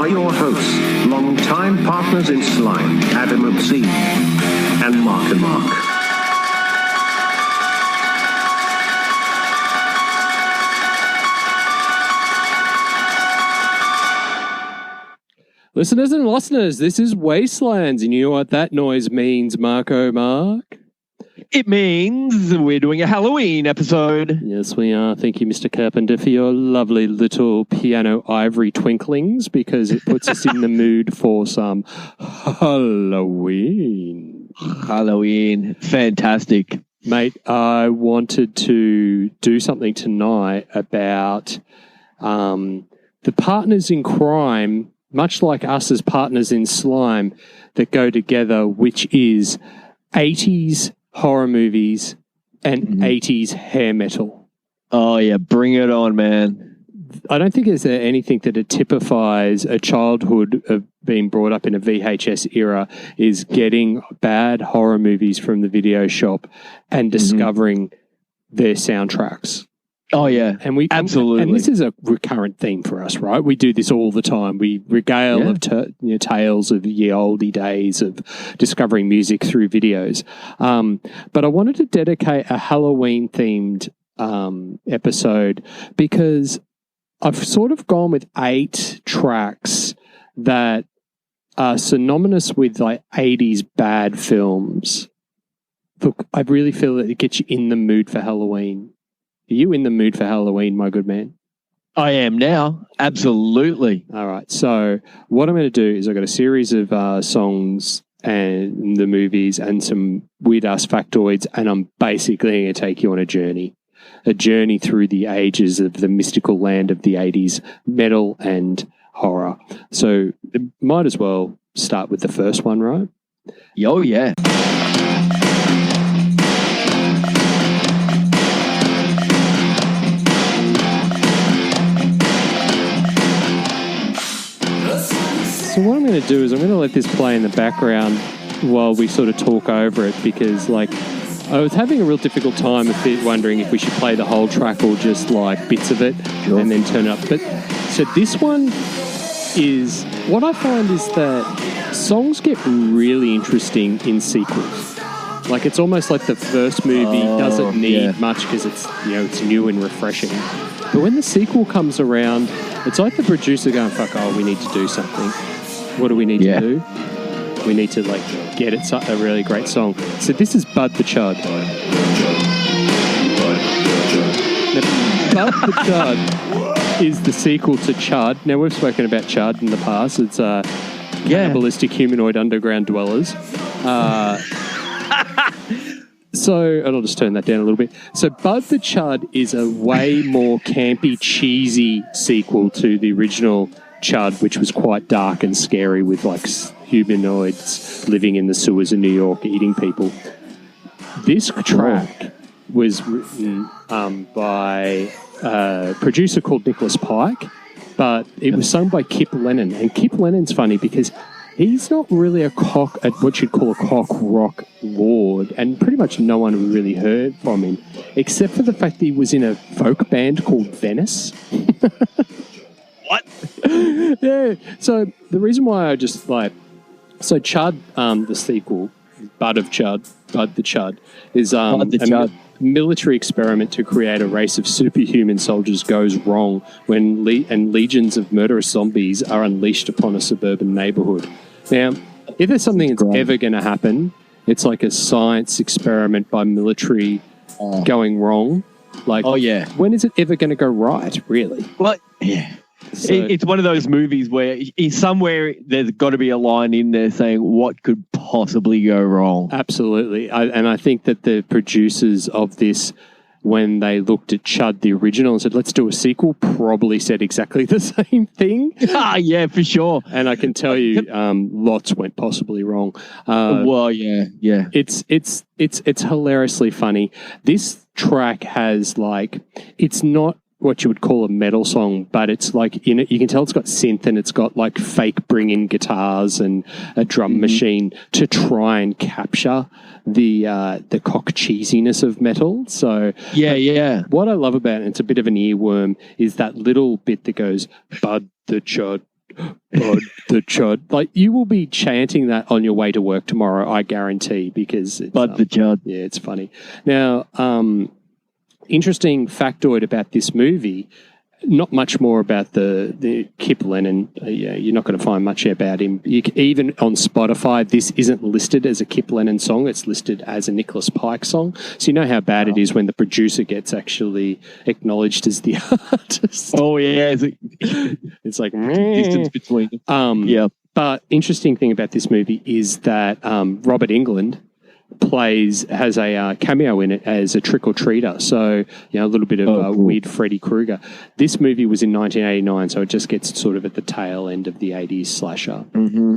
are your hosts, long-time partners in slime, Adam Obscene and Mark and Mark. Listeners and listeners, this is Wastelands, and you know what that noise means, Marco Mark? It means we're doing a Halloween episode. Yes, we are. Thank you, Mr. Carpenter, for your lovely little piano ivory twinklings, because it puts us in the mood for some Halloween. Halloween. Fantastic. Mate, I wanted to do something tonight about the partners in crime, much like us as partners in slime, that go together, which is 80s horror movies and 80s hair metal. Oh, yeah. Bring it on, man. I don't think there's anything that it typifies a childhood of being brought up in a VHS era is getting bad horror movies from the video shop and discovering their soundtracks. Oh, yeah. Absolutely. And this is a recurrent theme for us, right? We do this all the time. We regale of tales of ye olde days of discovering music through videos. But I wanted to dedicate a Halloween-themed episode because I've sort of gone with 8 tracks that are synonymous with like 80s bad films. Look, I really feel that it gets you in the mood for Halloween. Are you in the mood for Halloween, my good man? I am now. Absolutely. All right. So what I'm going to do is I've got a series of songs and the movies and some weird-ass factoids, and I'm basically going to take you on a journey through the ages of the mystical land of the 80s metal and horror. So might as well start with the first one, right? Oh, yeah. So what I'm going to do is I'm going to let this play in the background while we sort of talk over it, because like I was having a real difficult time wondering if we should play the whole track or just like bits of it and then turn it up. But so this one is, what I find is that songs get really interesting in sequels. Like it's almost like the first movie doesn't need much because it's, you know, it's new and refreshing. But when the sequel comes around, it's like the producer going, fuck, we need to do something. What do we need to do? We need to like get it a really great song. So this is Bud the Chud. Now, Bud the Chud is the sequel to Chud. Now we've spoken about Chud in the past. It's cannibalistic humanoid underground dwellers. So, and I'll just turn that down a little bit. So Bud the Chud is a way more campy, cheesy sequel to the original Chud, which was quite dark and scary with like humanoids living in the sewers of New York eating people. This track was written by a producer called Nicholas Pike, but it was sung by Kipp Lennon. And Kipp Lennon's funny because he's not really what you'd call a cock rock lord, and pretty much no one really heard from him, except for the fact that he was in a folk band called Venice. What? Yeah. So the reason why I just like, so Chud, the sequel, Bud the Chud, is a military experiment to create a race of superhuman soldiers goes wrong when legions of murderous zombies are unleashed upon a suburban neighborhood. Now, if there's something that's ever going to happen, it's like a science experiment by military going wrong. Like, when is it ever going to go right, really? Well, yeah. So, it's one of those movies where somewhere there's got to be a line in there saying what could possibly go wrong. Absolutely. And I think that the producers of this, when they looked at Chud, the original, and said, let's do a sequel, probably said exactly the same thing. Yeah, for sure. And I can tell you lots went possibly wrong. Well, yeah. It's hilariously funny. This track has like, it's not what you would call a metal song, but it's like in it, you can tell it's got synth and it's got like fake bring-in guitars and a drum machine to try and capture the cock cheesiness of metal. So what I love about it, and it's a bit of an earworm, is that little bit that goes Bud the Chud, the Chud. Like, you will be chanting that on your way to work tomorrow, I guarantee, because it's... the Chud. Yeah, it's funny. Now, interesting factoid about this movie, not much more about the Kipp Lennon. Yeah, you're not going to find much about him. Even on Spotify, this isn't listed as a Kipp Lennon song. It's listed as a Nicholas Pike song. So you know how bad it is when the producer gets actually acknowledged as the artist. Oh, yeah. It's like... distance between them. Yeah. But interesting thing about this movie is that Robert Englund has a cameo in it as a trick-or-treater. So, a little bit of weird Freddy Krueger. This movie was in 1989, so it just gets sort of at the tail end of the 80s slasher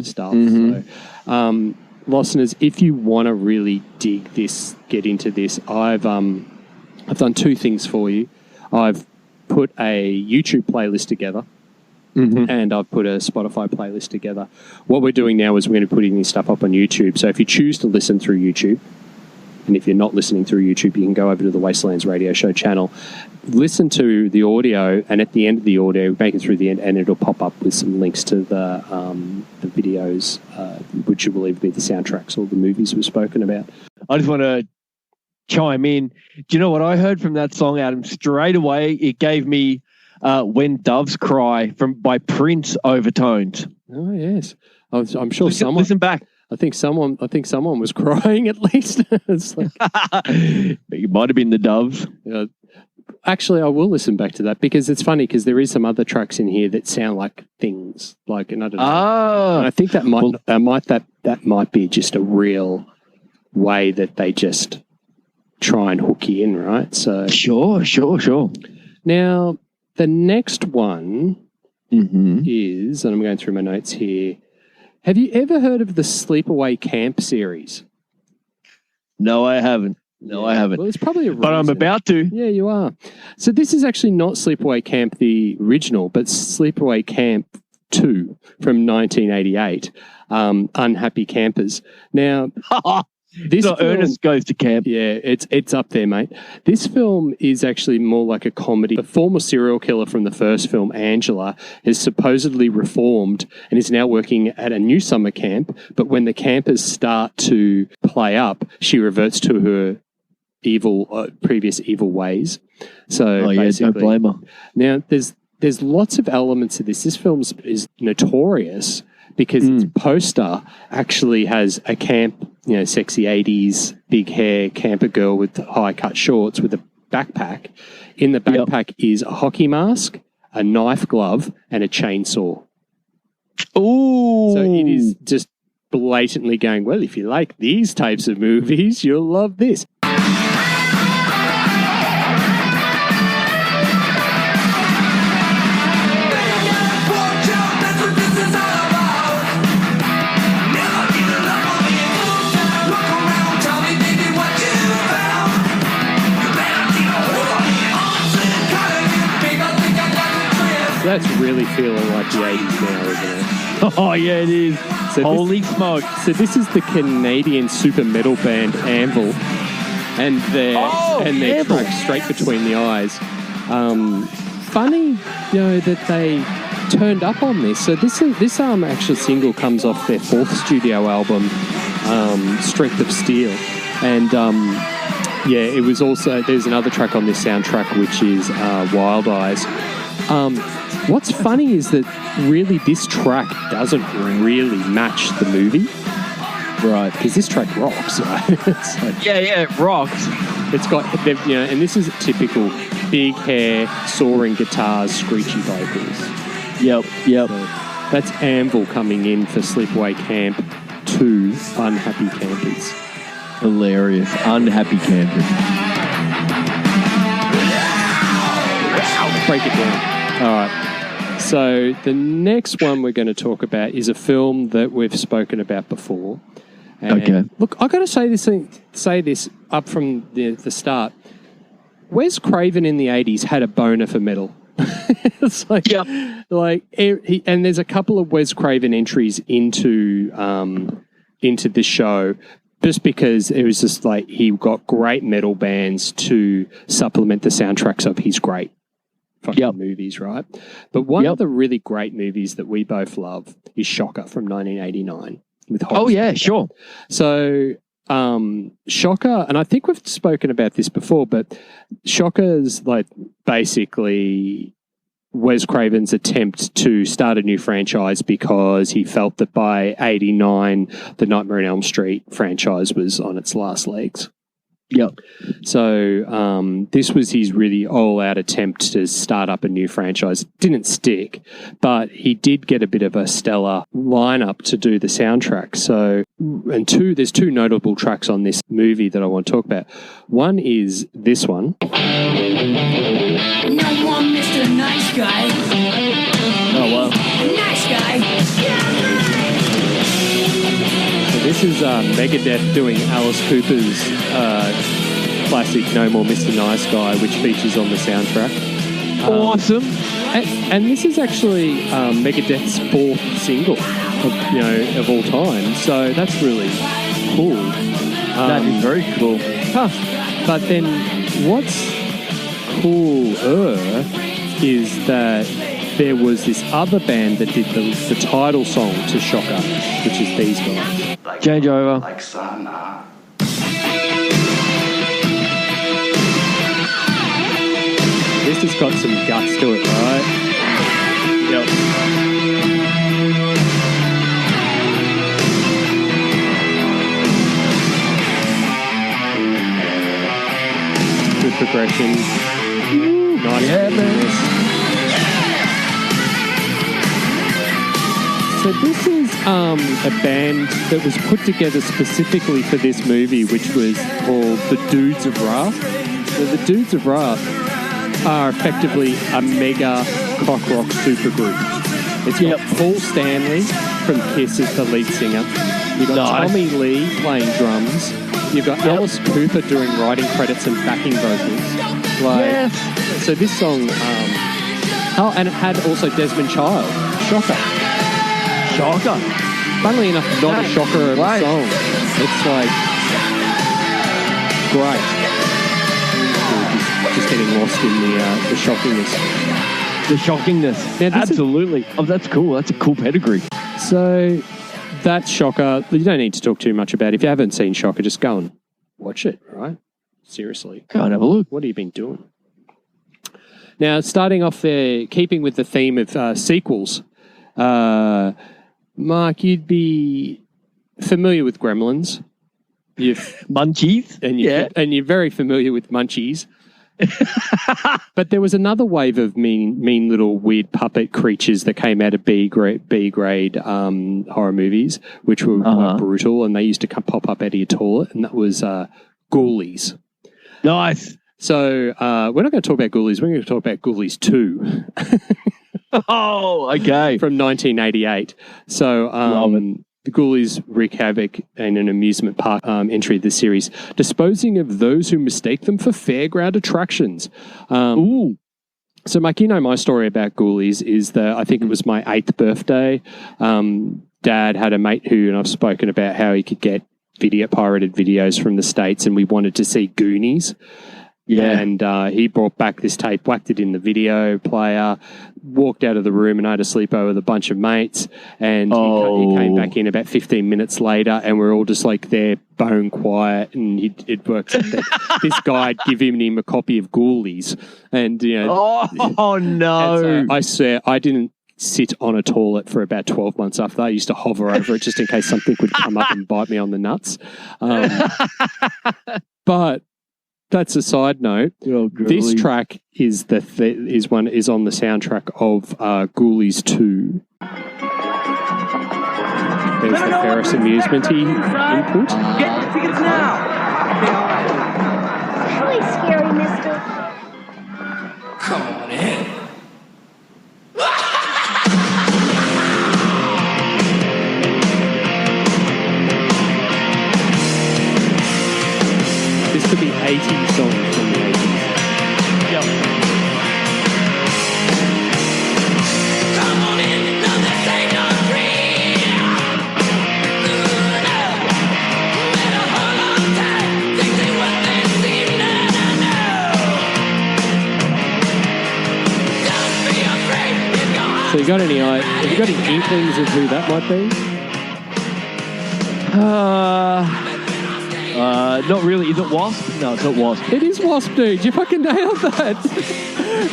stuff. So, listeners, if you want to really dig this, get into this, I've done two things for you. I've put a YouTube playlist together. And I've put a Spotify playlist together. What we're doing now is we're going to be putting this stuff up on YouTube. So if you choose to listen through YouTube, and if you're not listening through YouTube, you can go over to the Wastelands radio show channel, listen to the audio, and at the end of the audio, make it through the end, and it'll pop up with some links to the videos, which will either be the soundtracks or the movies we've spoken about. I just want to chime in. Do you know what I heard from that song, Adam? Straight away, it gave me When Doves Cry by Prince overtones. Oh, yes. I'm sure Listen back. I think someone was crying at least. It's like, it might have been the Doves. Actually, I will listen back to that because it's funny because there is some other tracks in here that sound like things, like, and I don't know. And I think that might be just a real way that they just try and hook you in, right? So sure. Now, the next one is, and I'm going through my notes here. Have you ever heard of the Sleepaway Camp series? No, I haven't. I haven't. Well, it's probably a reason. But I'm about to. Yeah, you are. So this is actually not Sleepaway Camp, the original, but Sleepaway Camp 2 from 1988, Unhappy Campers. Now... This film, Ernest Goes to Camp. Yeah, it's up there, mate. This film is actually more like a comedy. The former serial killer from the first film, Angela, is supposedly reformed and is now working at a new summer camp. But when the campers start to play up, she reverts to her previous evil ways. So don't blame her. Now, there's lots of elements of this. This film is notorious because its poster actually has a camp, sexy 80s, big hair camper girl with high-cut shorts with a backpack. In the backpack is a hockey mask, a knife glove, and a chainsaw. Ooh! So it is just blatantly going, well, if you like these types of movies, you'll love this. That's really feeling like the 80s now, isn't it? Oh, yeah, it is. Holy smoke. So this is the Canadian super metal band Anvil and their track Straight Between the Eyes. Funny, that they turned up on this. So this actual single comes off their fourth studio album, Strength of Steel. And it was also, there's another track on this soundtrack which is Wild Eyes. What's funny is that really this track doesn't really match the movie. Right. Because this track rocks, right? It rocks. It's got, and this is typical big hair, soaring guitars, screechy vocals. Yep. So that's Anvil coming in for Sleepaway Camp 2, Unhappy Campers. Hilarious. Unhappy Campers. Break it down. All right. So the next one we're going to talk about is a film that we've spoken about before. And okay. Look, I got to say this up from the start. Wes Craven in the 80s had a boner for metal. It's like, and there's a couple of Wes Craven entries into this show. Just because it was just like he got great metal bands to supplement the soundtracks of his great fucking movies, right? But one of the really great movies that we both love is Shocker from 1989 with Hobbs. Oh, yeah, sure. So Shocker, and I think we've spoken about this before, but Shocker's like basically Wes Craven's attempt to start a new franchise because he felt that by 89, the Nightmare on Elm Street franchise was on its last legs. Yep. So this was his really all-out attempt to start up a new franchise. Didn't stick, but he did get a bit of a stellar lineup to do the soundtrack. So, there's two notable tracks on this movie that I want to talk about. One is this one. No one, Mr. Nice Guy. Oh, wow. Nice Guy. So this is Megadeth doing Alice Cooper's classic No More Mr. Nice Guy, which features on the soundtrack. Awesome. And this is actually Megadeth's fourth single of all time. So that's really cool. That is very cool. But then what's cooler is that there was this other band that did the title song to Shocker, which is these guys. Change over. Like Sana. This has got some guts to it, right? Yep. Good progression. Nice. Yeah, man. So this is a band that was put together specifically for this movie, which was called the Dudes of Wrath. So the Dudes of Wrath are effectively a mega cock rock supergroup. It's got Paul Stanley from Kiss as the lead singer. You've got Tommy Lee playing drums. You've got Alice Cooper doing writing credits and backing vocals. So this song, and it had also Desmond Child, Shocker. Funnily enough, not a shocker of a song. It's like great. Just getting lost in the shockiness. The shockiness. Absolutely. Oh, that's cool. That's a cool pedigree. So that's Shocker. You don't need to talk too much about it. If you haven't seen Shocker, just go and watch it, right? Seriously. Go and have a look. What have you been doing? Now, starting off there, keeping with the theme of sequels, Mark, you'd be familiar with Gremlins. Munchies? And you're very familiar with Munchies. But there was another wave of mean little weird puppet creatures that came out of B grade horror movies, which were quite brutal, and they used to pop up out of your toilet, and that was Ghoulies. Nice. So we're not going to talk about Ghoulies. We're going to talk about Ghoulies 2. Oh, okay. From 1988. So the Ghoulies wreak havoc in an amusement park entry of the series, disposing of those who mistake them for fairground attractions. So, Mike, you know my story about Ghoulies is that I think it was my 8th birthday. Dad had a mate and I've spoken about how he could get pirated videos from the States, and we wanted to see Goonies. Yeah. And he brought back this tape, whacked it in the video player, walked out of the room, and I had a sleepover with a bunch of mates. And he came back in about 15 minutes later, and we're all just like there, bone quiet. And it works out that this guy had given him a copy of Ghoulies. And, no. And so I swear, I didn't sit on a toilet for about 12 months after that. I used to hover over it just in case something would come up and bite me on the nuts. But that's a side note. This track is on the soundtrack of Ghoulies 2. There's the Ferris Amusement-y input. Get the tickets now. Really scary, mister. Come on in. This could be 80 songs from the 80s. Yep. Come on in, no, this ain't no dream. Better hold on tight, things ain't what they seem, no. You got any? Have you got any inklings of who that might be? Not really. Is it W.A.S.P? No, it's not W.A.S.P. It is W.A.S.P, dude. You fucking nailed that.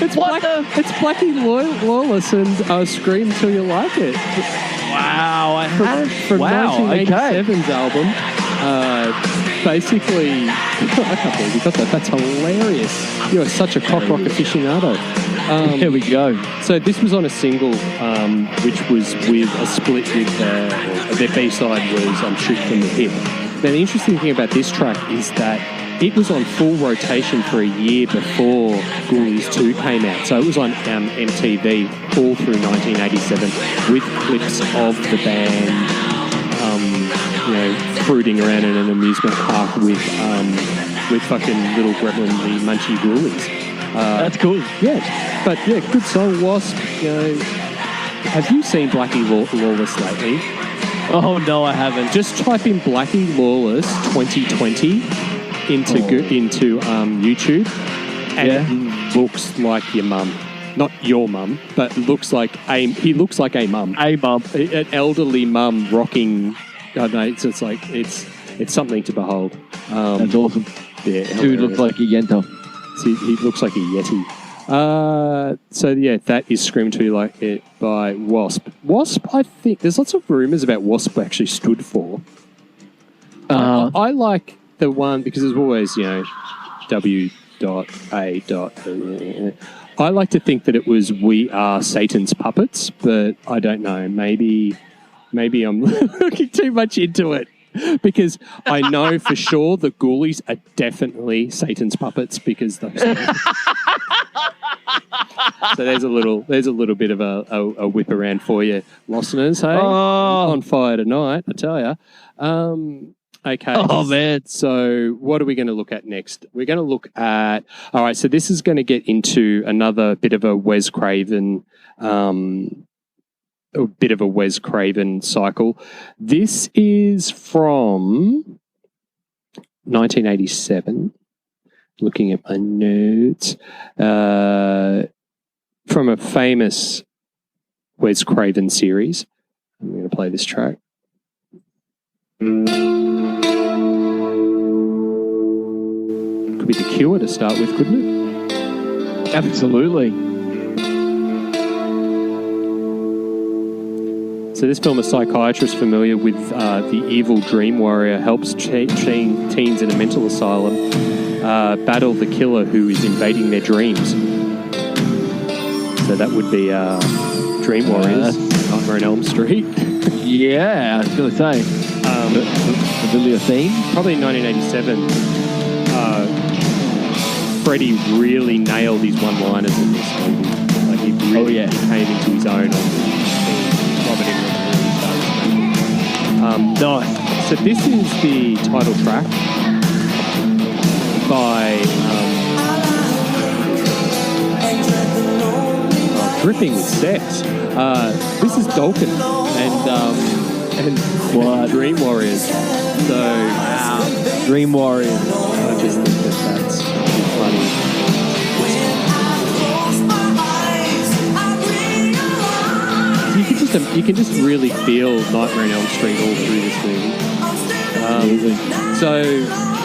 It's It's Blackie Lawless and Scream Till You Like It. Wow, I had From 1987's album. Basically, I can't believe you got that. That's hilarious. You are such a cock rock aficionado. Here we go. So this was on a single, which was with a split with their B-side was Shoot from the Hip. Now, the interesting thing about this track is that it was on full rotation for a year before Ghoulies 2 came out. So it was on MTV all through 1987 with clips of the band, fruiting around in an amusement park with fucking little gremlin, the Munchie Ghoulies. That's cool. Yeah, but yeah, good song. W.A.S.P. Have you seen Blackie Lawless lately? Oh no, I haven't. Just type in Blackie Lawless 2020 into YouTube, and it looks like your mum. Not your mum, but he looks like a mum. A mum. An elderly mum rocking. I don't know. It's something to behold. That's awesome. Yeah, dude looks like a yenta. He looks like a yeti. So yeah, that is Scream To You Like It by W.A.S.P. W.A.S.P, I think there's lots of rumours about W.A.S.P actually stood for. I like the one because there's always W.A. I like to think that it was We Are Satan's Puppets, but I don't know. Maybe I'm looking too much into it. Because I know for sure the Ghoulies are definitely Satan's puppets because those. So there's a little bit of a whip around for you, listeners. Hey, on fire tonight, I tell you. Okay. Oh man. So what are we going to look at next? We're going to look at. All right. So this is going to get into another bit of a Wes Craven. A bit of a Wes Craven cycle. This is from 1987. Looking at my notes. From a famous Wes Craven series. I'm going to play this track. Could be The Cure to start with, couldn't it? Absolutely. So this film, a psychiatrist familiar with the evil dream warrior helps teens in a mental asylum battle the killer who is invading their dreams. So that would be Dream Warriors, Nightmare on Elm Street. Yeah, I was going to say. Familiar theme? Probably in 1987. Freddie really nailed his one-liners in this movie. Like he really came into his own on this. Nice. So this is the title track by Dripping with Sex. This is Dokken and Dream Warriors. So Dream Warriors. I just think that's funny. You can just really feel Nightmare on Elm Street all through this movie. So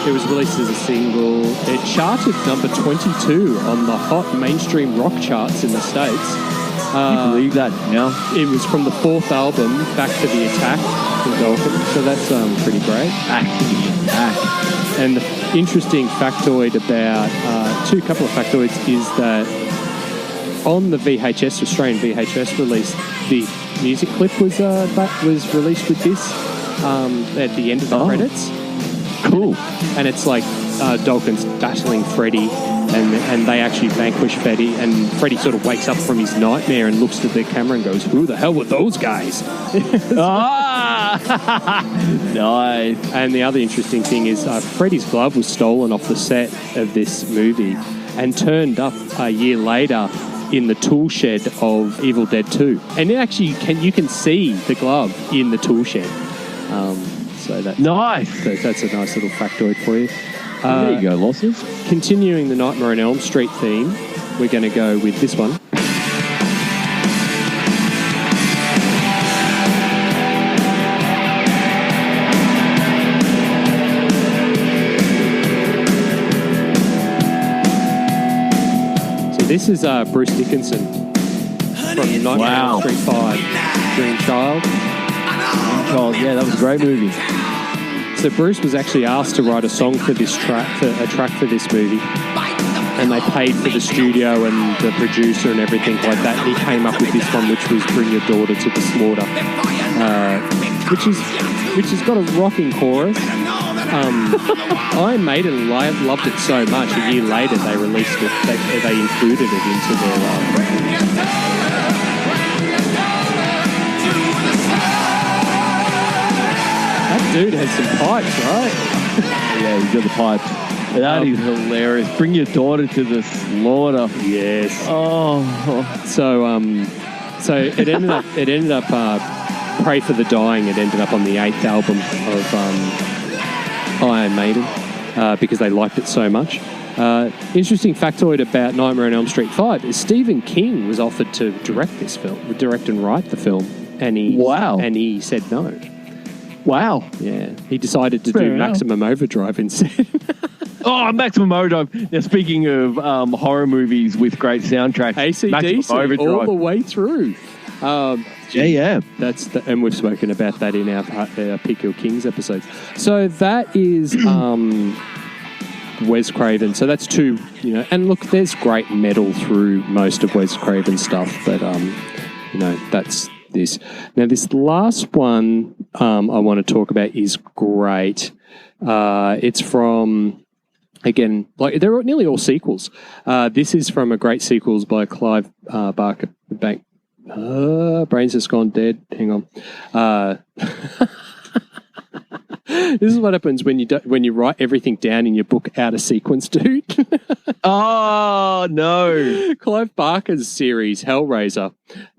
it was released as a single. It charted number 22 on the hot mainstream rock charts in the States. Can you believe that now? It was from the fourth album, Back to the Attack, from Dokken. So that's pretty great. And the interesting factoid about, couple of factoids, is that on the VHS, Australian VHS release, the music clip was released with this at the end of the credits. Cool. And it's like Dokken's battling Freddy, and they actually vanquish Freddy, and Freddy sort of wakes up from his nightmare and looks to the camera and goes, "Who the hell were those guys?" Nice. And the other interesting thing is Freddy's glove was stolen off the set of this movie and turned up a year later in the tool shed of Evil Dead 2. And it actually you can see the glove in the tool shed. So that's nice. So that's a nice little factoid for you. There you go, Losses. Continuing the Nightmare on Elm Street theme, we're going to go with this one. this is Bruce Dickenson from Nightmare on Elm Street 5, Green Child. Yeah, that was a great movie. So Bruce was actually asked to write a song for this track, for this movie, and they paid for the studio and the producer and everything like that. And he came up with this one, which was "Bring Your Daughter to the Slaughter," which has got a rocking chorus. Iron Maiden loved it so much. A year later, they released it. They included it into their. That dude has some pipes, right? Yeah, he's got the pipes. That is hilarious. Bring your daughter to the slaughter. Yes. Oh. So it ended up Pray for the Dying. It ended up on the 8th album of Iron Maiden because they liked it so much. Interesting factoid about Nightmare on Elm Street 5 is Stephen King was offered to direct and write the film, and he said no. Wow. Yeah. He decided to do Maximum Overdrive instead. Oh, Maximum Overdrive. Now, speaking of horror movies with great soundtracks, AC/DC all the way through. Yeah. And we've spoken about that in our Pick Your Kings episode. So that is Wes Craven. So that's two, and look, there's great metal through most of Wes Craven's stuff, but, that's this. Now, this last one I want to talk about is great. It's from... Again, they're nearly all sequels. This is from a great sequels by Clive Barker. Brains has gone dead. Hang on. This is what happens when you write everything down in your book out of sequence, dude. Oh no! Clive Barker's series Hellraiser.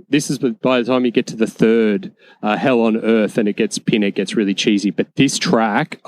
This is by the time you get to the third Hell on Earth, and it gets really cheesy. But this track.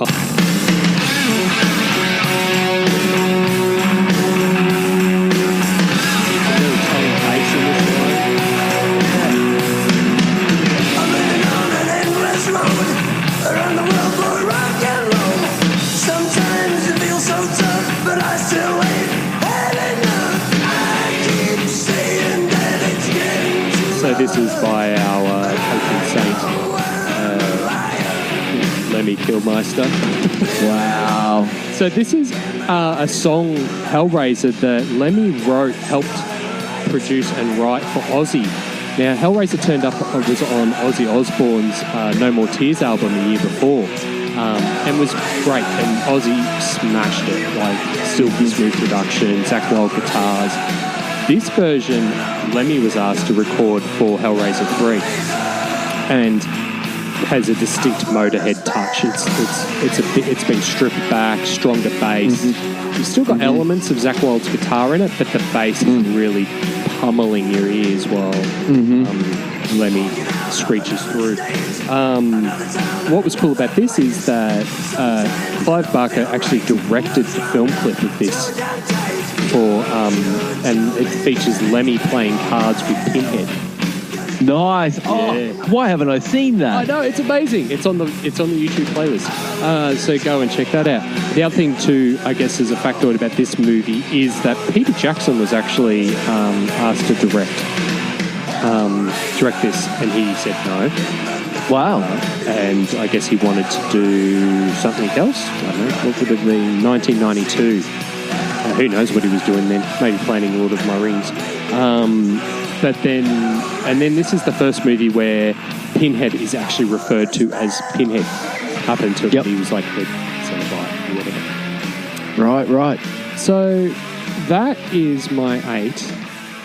So this is by our patron saint, Lemmy Kilmister. Wow. So this is a song, Hellraiser, that Lemmy helped produce and write for Ozzy. Now, Hellraiser turned up, was on Ozzy Osbourne's No More Tears album the year before, and was great. And Ozzy smashed it, like silky smooth production, Zakk Wylde guitars. This version, Lemmy was asked to record for Hellraiser 3, and has a distinct Motorhead touch. It's been stripped back, stronger bass. You've still got elements of Zakk Wylde's guitar in it, but the bass is really pummeling your ears while Lemmy screeches through. What was cool about this is that Clive Barker actually directed the film clip of this and it features Lemmy playing cards with Pinhead. Nice. Oh, yeah. Why haven't I seen that? I know, it's amazing. It's on the YouTube playlist. So go and check that out. The other thing too, I guess, as a factoid about this movie is that Peter Jackson was actually asked to direct this, and he said no. Wow. And I guess he wanted to do something else. I don't know. What would it have been? 1992. Who knows what he was doing then? Maybe planning Lord of My Rings. But then this is the first movie where Pinhead is actually referred to as Pinhead up until he was like the Cenobite or whatever. Right. So that is my 8.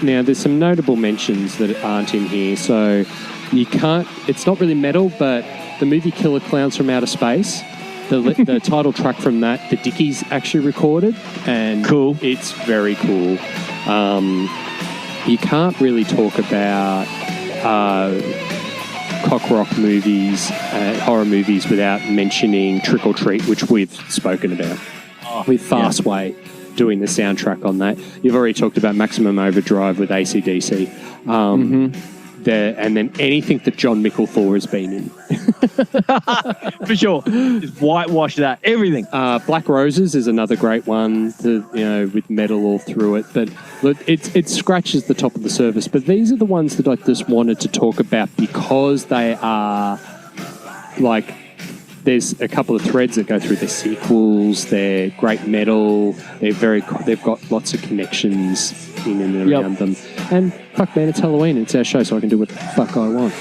Now there's some notable mentions that aren't in here. So you can't. It's not really metal, but the movie Killer Clowns from Outer Space. The title track from that, the Dickies actually recorded, and cool. It's very cool. You can't really talk about cock rock movies, horror movies, without mentioning Trick or Treat, which we've spoken about with Fastway doing the soundtrack on that. You've already talked about Maximum Overdrive with AC/DC. and then anything that John Thor has been in. For sure. Just whitewash that. Everything. Black Roses is another great one, with metal all through it. But look, it scratches the top of the surface. But these are the ones that I just wanted to talk about because they are like, there's a couple of threads that go through their sequels, they're great metal, they've got lots of connections in and around them. And fuck man, it's Halloween, it's our show, so I can do what the fuck I want.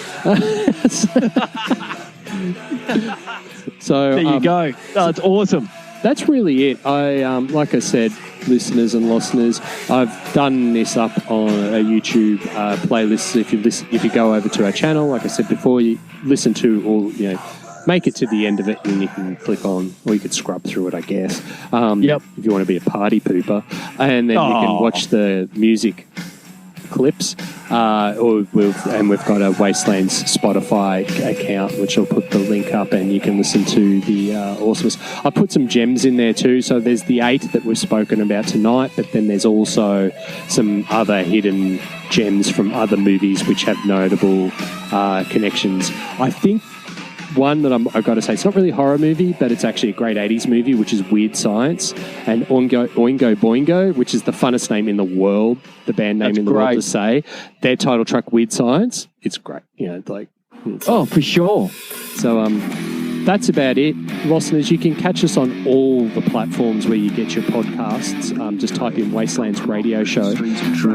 So there you go. Oh, it's awesome. That's really it. I like I said, listeners and listeners, I've done this up on a YouTube playlist. If you go over to our channel, like I said before, you listen to all, make it to the end of it and you can click on, or you could scrub through it, I guess. If you want to be a party pooper. And then you can watch the music clips. And we've got a Wastelands Spotify account, which I'll put the link up and you can listen to the awesomeness. I put some gems in there too. So there's the 8 that we've spoken about tonight, but then there's also some other hidden gems from other movies which have notable connections. I think one that I've got to say, it's not really a horror movie, but it's actually a great 80s movie, which is Weird Science. And Oingo Boingo, which is the funnest name in the world, the band name in the world to say. Their title track, Weird Science, it's great. For sure. So that's about it. Listeners, you can catch us on all the platforms where you get your podcasts. Just type in Wastelands Radio Show.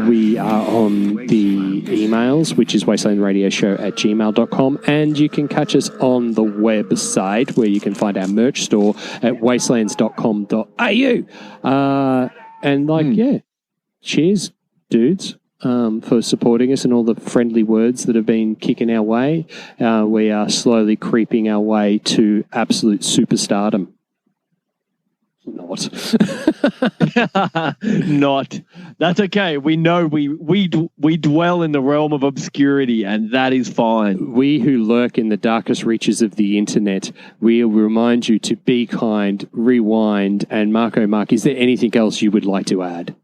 We are on the emails, which is wastelandradioshow@gmail.com. And you can catch us on the website where you can find our merch store at wastelands.com.au. Cheers, dudes. For supporting us and all the friendly words that have been kicking our way. We are slowly creeping our way to absolute superstardom. Not. Not. That's okay. We know we dwell in the realm of obscurity, and that is fine. We who lurk in the darkest reaches of the internet, we'll remind you to be kind, rewind, and Mark, is there anything else you would like to add?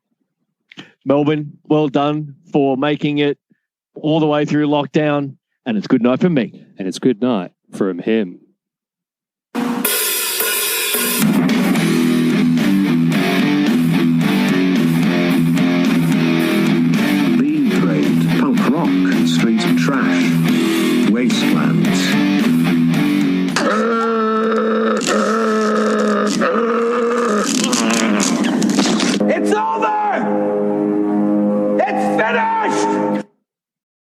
Melbourne, well done for making it all the way through lockdown. And it's good night from me. And it's good night from him. B-grade, punk rock, street trash, Wastelands. It's over! It's finished!